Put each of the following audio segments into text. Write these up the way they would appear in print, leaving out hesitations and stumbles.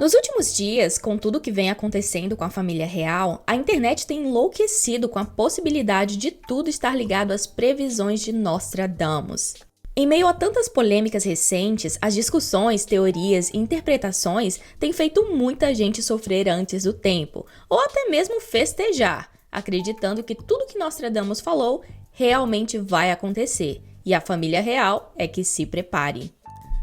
Nos últimos dias, com tudo que vem acontecendo com a família real, a internet tem enlouquecido com a possibilidade de tudo estar ligado às previsões de Nostradamus. Em meio a tantas polêmicas recentes, as discussões, teorias e interpretações têm feito muita gente sofrer antes do tempo, ou até mesmo festejar, acreditando que tudo que Nostradamus falou realmente vai acontecer, e a família real é que se prepare.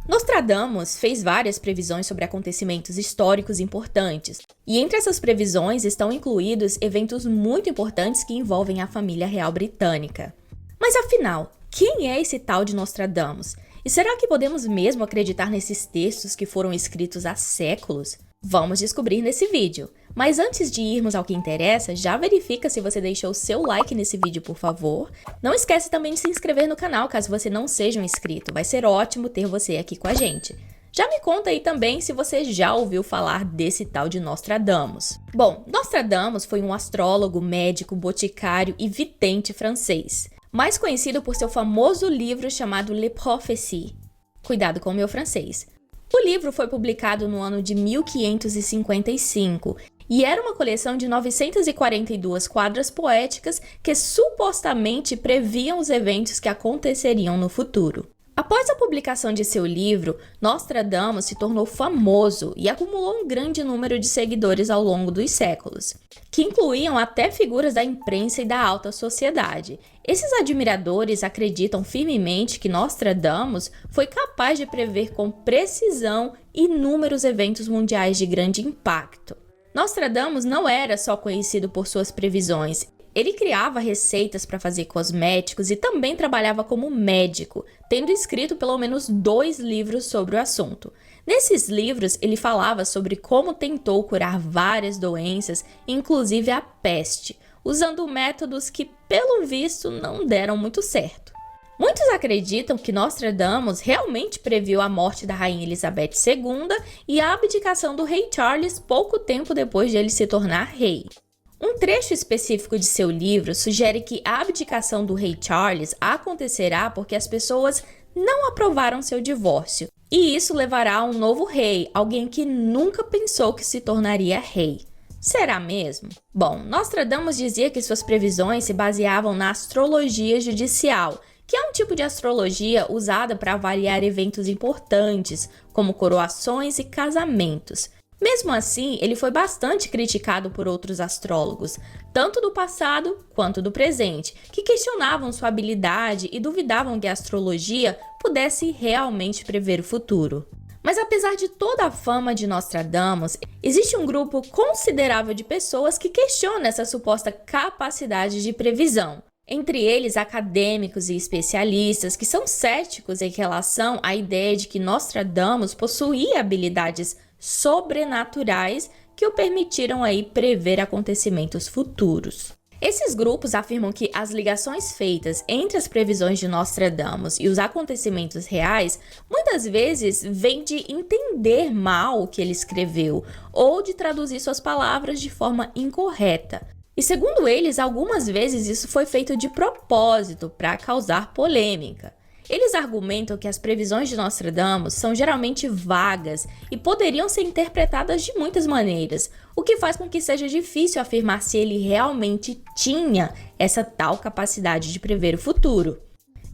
Nostradamus fez várias previsões sobre acontecimentos históricos importantes, e entre essas previsões estão incluídos eventos muito importantes que envolvem a família real britânica. Mas afinal, quem é esse tal de Nostradamus? E será que podemos mesmo acreditar nesses textos que foram escritos há séculos? Vamos descobrir nesse vídeo. Mas antes de irmos ao que interessa, já verifica se você deixou seu like nesse vídeo, por favor. Não esquece também de se inscrever no canal, caso você não seja um inscrito. Vai ser ótimo ter você aqui com a gente. Já me conta aí também se você já ouviu falar desse tal de Nostradamus. Bom, Nostradamus foi um astrólogo, médico, boticário e vidente francês, mais conhecido por seu famoso livro chamado Les Prophéties. Cuidado com o meu francês. O livro foi publicado no ano de 1555 e era uma coleção de 942 quadras poéticas que supostamente previam os eventos que aconteceriam no futuro. Após a publicação de seu livro, Nostradamus se tornou famoso e acumulou um grande número de seguidores ao longo dos séculos, que incluíam até figuras da imprensa e da alta sociedade. Esses admiradores acreditam firmemente que Nostradamus foi capaz de prever com precisão inúmeros eventos mundiais de grande impacto. Nostradamus não era só conhecido por suas previsões. Ele criava receitas para fazer cosméticos e também trabalhava como médico, tendo escrito pelo menos 2 livros sobre o assunto. Nesses livros, ele falava sobre como tentou curar várias doenças, inclusive a peste, usando métodos que, pelo visto, não deram muito certo. Muitos acreditam que Nostradamus realmente previu a morte da rainha Elizabeth II e a abdicação do rei Charles pouco tempo depois de ele se tornar rei. Um trecho específico de seu livro sugere que a abdicação do rei Charles acontecerá porque as pessoas não aprovaram seu divórcio, e isso levará a um novo rei, alguém que nunca pensou que se tornaria rei. Será mesmo? Bom, Nostradamus dizia que suas previsões se baseavam na astrologia judicial, que é um tipo de astrologia usada para avaliar eventos importantes, como coroações e casamentos. Mesmo assim, ele foi bastante criticado por outros astrólogos, tanto do passado quanto do presente, que questionavam sua habilidade e duvidavam que a astrologia pudesse realmente prever o futuro. Mas apesar de toda a fama de Nostradamus, existe um grupo considerável de pessoas que questiona essa suposta capacidade de previsão. Entre eles, acadêmicos e especialistas que são céticos em relação à ideia de que Nostradamus possuía habilidades sobrenaturais que o permitiram aí prever acontecimentos futuros. Esses grupos afirmam que as ligações feitas entre as previsões de Nostradamus e os acontecimentos reais muitas vezes vêm de entender mal o que ele escreveu ou de traduzir suas palavras de forma incorreta. E segundo eles, algumas vezes isso foi feito de propósito para causar polêmica. Eles argumentam que as previsões de Nostradamus são geralmente vagas e poderiam ser interpretadas de muitas maneiras, o que faz com que seja difícil afirmar se ele realmente tinha essa tal capacidade de prever o futuro.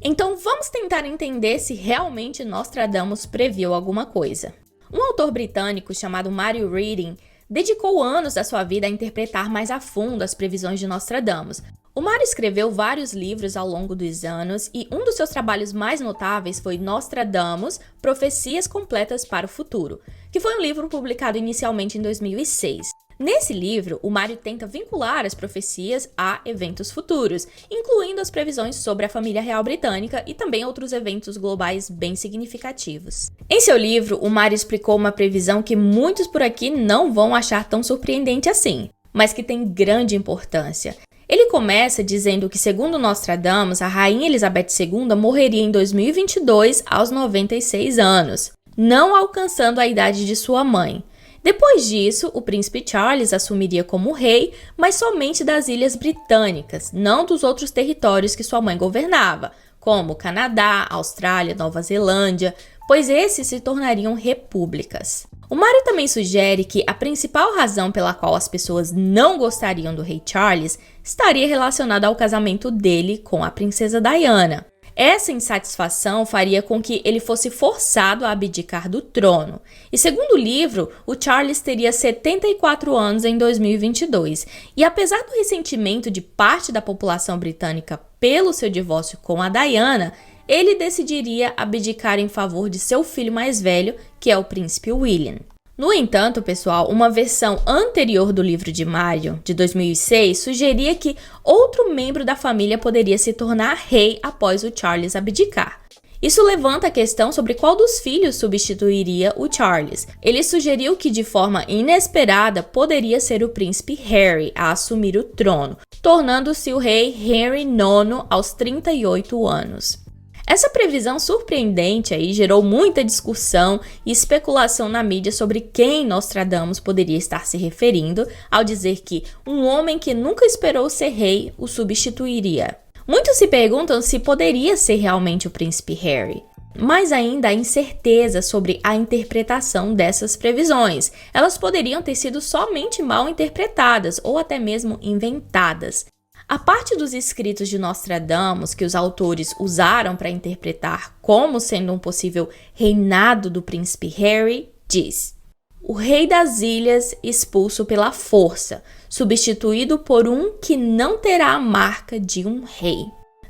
Então vamos tentar entender se realmente Nostradamus previu alguma coisa. Um autor britânico chamado Mario Reading dedicou anos da sua vida a interpretar mais a fundo as previsões de Nostradamus. O Mário escreveu vários livros ao longo dos anos e um dos seus trabalhos mais notáveis foi Nostradamus, Profecias Completas para o Futuro, que foi um livro publicado inicialmente em 2006. Nesse livro, o Mário tenta vincular as profecias a eventos futuros, incluindo as previsões sobre a família real britânica e também outros eventos globais bem significativos. Em seu livro, o Mário explicou uma previsão que muitos por aqui não vão achar tão surpreendente assim, mas que tem grande importância. Ele começa dizendo que, segundo Nostradamus, a rainha Elizabeth II morreria em 2022 aos 96 anos, não alcançando a idade de sua mãe. Depois disso, o príncipe Charles assumiria como rei, mas somente das Ilhas Britânicas, não dos outros territórios que sua mãe governava, como Canadá, Austrália, Nova Zelândia, pois esses se tornariam repúblicas. O Mário também sugere que a principal razão pela qual as pessoas não gostariam do rei Charles estaria relacionada ao casamento dele com a princesa Diana. Essa insatisfação faria com que ele fosse forçado a abdicar do trono. E segundo o livro, o Charles teria 74 anos em 2022. E apesar do ressentimento de parte da população britânica pelo seu divórcio com a Diana, ele decidiria abdicar em favor de seu filho mais velho, que é o príncipe William. No entanto, pessoal, uma versão anterior do livro de Mário, de 2006, sugeria que outro membro da família poderia se tornar rei após o Charles abdicar. Isso levanta a questão sobre qual dos filhos substituiria o Charles. Ele sugeriu que, de forma inesperada, poderia ser o príncipe Harry a assumir o trono, tornando-se o rei Henry IX aos 38 anos. Essa previsão surpreendente aí gerou muita discussão e especulação na mídia sobre quem Nostradamus poderia estar se referindo ao dizer que um homem que nunca esperou ser rei o substituiria. Muitos se perguntam se poderia ser realmente o príncipe Harry. Mas ainda há incerteza sobre a interpretação dessas previsões. Elas poderiam ter sido somente mal interpretadas ou até mesmo inventadas. A parte dos escritos de Nostradamus que os autores usaram para interpretar como sendo um possível reinado do príncipe Harry diz: o rei das ilhas expulso pela força, substituído por um que não terá a marca de um rei.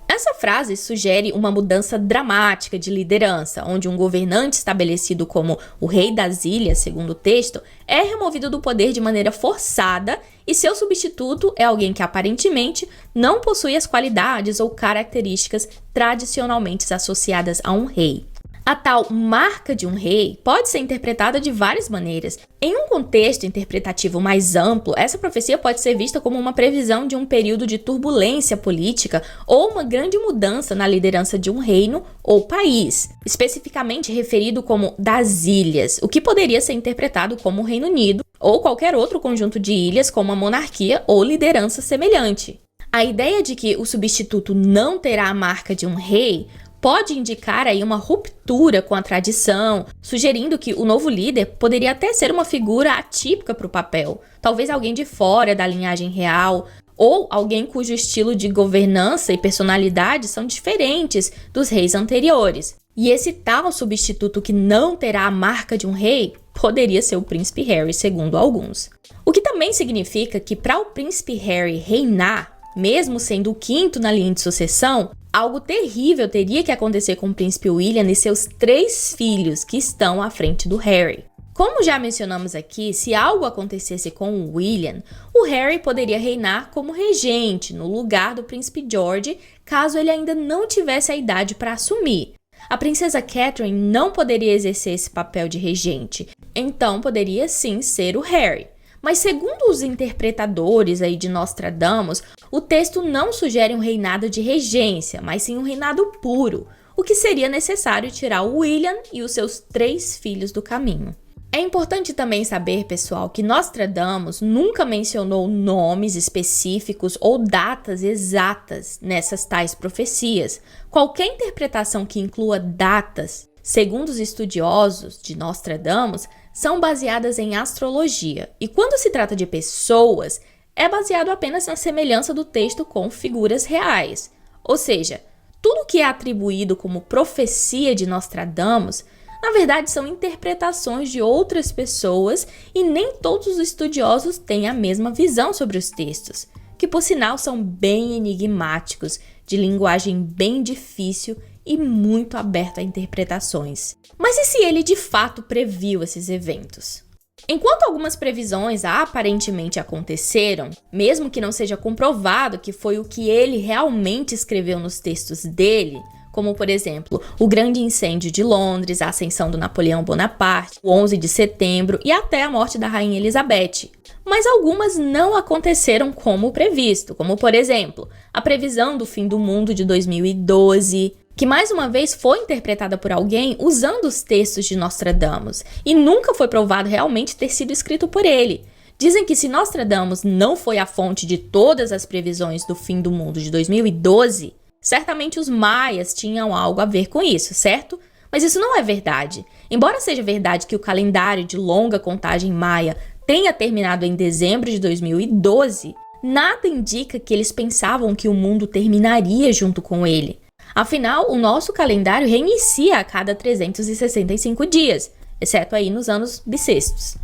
Essa frase sugere uma mudança dramática de liderança, onde um governante estabelecido como o rei das ilhas, segundo o texto, é removido do poder de maneira forçada e seu substituto é alguém que aparentemente não possui as qualidades ou características tradicionalmente associadas a um rei. A tal marca de um rei pode ser interpretada de várias maneiras. Em um contexto interpretativo mais amplo, essa profecia pode ser vista como uma previsão de um período de turbulência política ou uma grande mudança na liderança de um reino ou país, especificamente referido como das ilhas, o que poderia ser interpretado como o Reino Unido ou qualquer outro conjunto de ilhas com uma monarquia ou liderança semelhante. A ideia de que o substituto não terá a marca de um rei pode indicar aí uma ruptura com a tradição, sugerindo que o novo líder poderia até ser uma figura atípica para o papel, talvez alguém de fora da linhagem real, ou alguém cujo estilo de governança e personalidade são diferentes dos reis anteriores. E esse tal substituto que não terá a marca de um rei poderia ser o príncipe Harry, segundo alguns. O que também significa que para o príncipe Harry reinar, mesmo sendo o quinto na linha de sucessão, algo terrível teria que acontecer com o príncipe William e seus 3 filhos que estão à frente do Harry. Como já mencionamos aqui, se algo acontecesse com o William, o Harry poderia reinar como regente no lugar do príncipe George, caso ele ainda não tivesse a idade para assumir. A princesa Catherine não poderia exercer esse papel de regente, então poderia sim ser o Harry. Mas segundo os interpretadores aí de Nostradamus, o texto não sugere um reinado de regência, mas sim um reinado puro, o que seria necessário tirar o William e os seus 3 filhos do caminho. É importante também saber, pessoal, que Nostradamus nunca mencionou nomes específicos ou datas exatas nessas tais profecias. Qualquer interpretação que inclua datas, segundo os estudiosos de Nostradamus, são baseadas em astrologia. E quando se trata de pessoas, é baseado apenas na semelhança do texto com figuras reais. Ou seja, tudo que é atribuído como profecia de Nostradamus, na verdade são interpretações de outras pessoas e nem todos os estudiosos têm a mesma visão sobre os textos, que por sinal são bem enigmáticos, de linguagem bem difícil e muito aberto a interpretações. Mas e se ele de fato previu esses eventos? Enquanto algumas previsões aparentemente aconteceram, mesmo que não seja comprovado que foi o que ele realmente escreveu nos textos dele, como por exemplo, o grande incêndio de Londres, a ascensão do Napoleão Bonaparte, o 11 de setembro e até a morte da Rainha Elizabeth. Mas algumas não aconteceram como previsto, como por exemplo, a previsão do fim do mundo de 2012, que mais uma vez foi interpretada por alguém usando os textos de Nostradamus, e nunca foi provado realmente ter sido escrito por ele. Dizem que se Nostradamus não foi a fonte de todas as previsões do fim do mundo de 2012, certamente os maias tinham algo a ver com isso, certo? Mas isso não é verdade. Embora seja verdade que o calendário de longa contagem maia tenha terminado em dezembro de 2012, nada indica que eles pensavam que o mundo terminaria junto com ele. Afinal, o nosso calendário reinicia a cada 365 dias, exceto aí nos anos bissextos.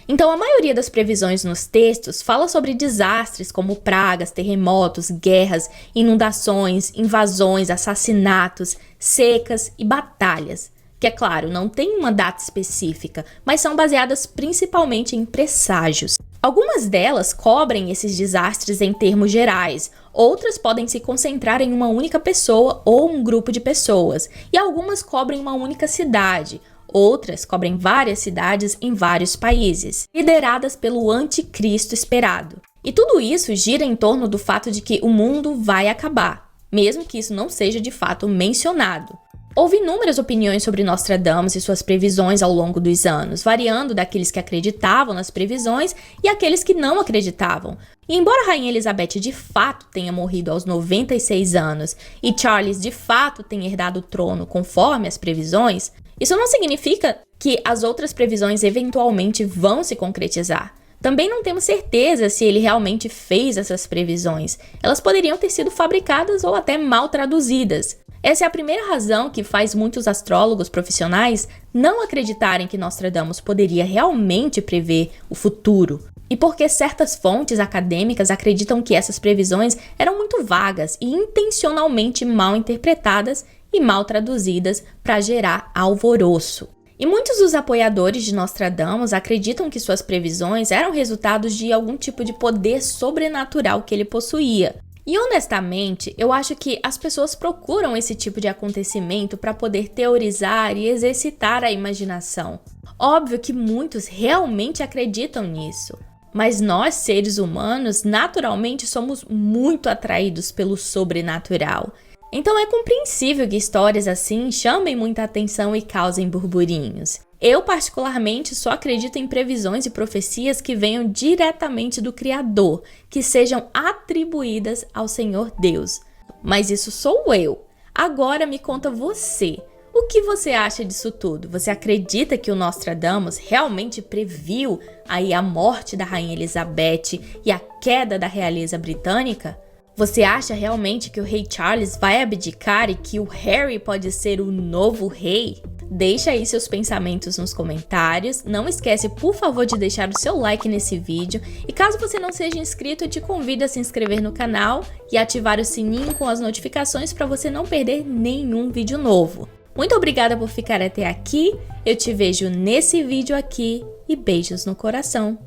Então, a maioria das previsões nos textos fala sobre desastres como pragas, terremotos, guerras, inundações, invasões, assassinatos, secas e batalhas, que, é claro, não tem uma data específica, mas são baseadas principalmente em presságios. Algumas delas cobrem esses desastres em termos gerais, outras podem se concentrar em uma única pessoa ou um grupo de pessoas, e algumas cobrem uma única cidade. Outras cobrem várias cidades em vários países, lideradas pelo anticristo esperado. E tudo isso gira em torno do fato de que o mundo vai acabar, mesmo que isso não seja de fato mencionado. Houve inúmeras opiniões sobre Nostradamus e suas previsões ao longo dos anos, variando daqueles que acreditavam nas previsões e aqueles que não acreditavam. E embora a Rainha Elizabeth de fato tenha morrido aos 96 anos e Charles de fato tenha herdado o trono conforme as previsões, isso não significa que as outras previsões eventualmente vão se concretizar. Também não temos certeza se ele realmente fez essas previsões. Elas poderiam ter sido fabricadas ou até mal traduzidas. Essa é a primeira razão que faz muitos astrólogos profissionais não acreditarem que Nostradamus poderia realmente prever o futuro. E porque certas fontes acadêmicas acreditam que essas previsões eram muito vagas e intencionalmente mal interpretadas e mal traduzidas para gerar alvoroço. E muitos dos apoiadores de Nostradamus acreditam que suas previsões eram resultados de algum tipo de poder sobrenatural que ele possuía. E honestamente, eu acho que as pessoas procuram esse tipo de acontecimento para poder teorizar e exercitar a imaginação. Óbvio que muitos realmente acreditam nisso, mas nós, seres humanos, naturalmente somos muito atraídos pelo sobrenatural. Então é compreensível que histórias assim chamem muita atenção e causem burburinhos. Eu, particularmente, só acredito em previsões e profecias que venham diretamente do Criador, que sejam atribuídas ao Senhor Deus. Mas isso sou eu. Agora me conta você. O que você acha disso tudo? Você acredita que o Nostradamus realmente previu aí a morte da Rainha Elizabeth e a queda da realeza britânica? Você acha realmente que o rei Charles vai abdicar e que o Harry pode ser o novo rei? Deixa aí seus pensamentos nos comentários. Não esquece, por favor, de deixar o seu like nesse vídeo. E caso você não seja inscrito, eu te convido a se inscrever no canal e ativar o sininho com as notificações para você não perder nenhum vídeo novo. Muito obrigada por ficar até aqui. Eu te vejo nesse vídeo aqui e beijos no coração.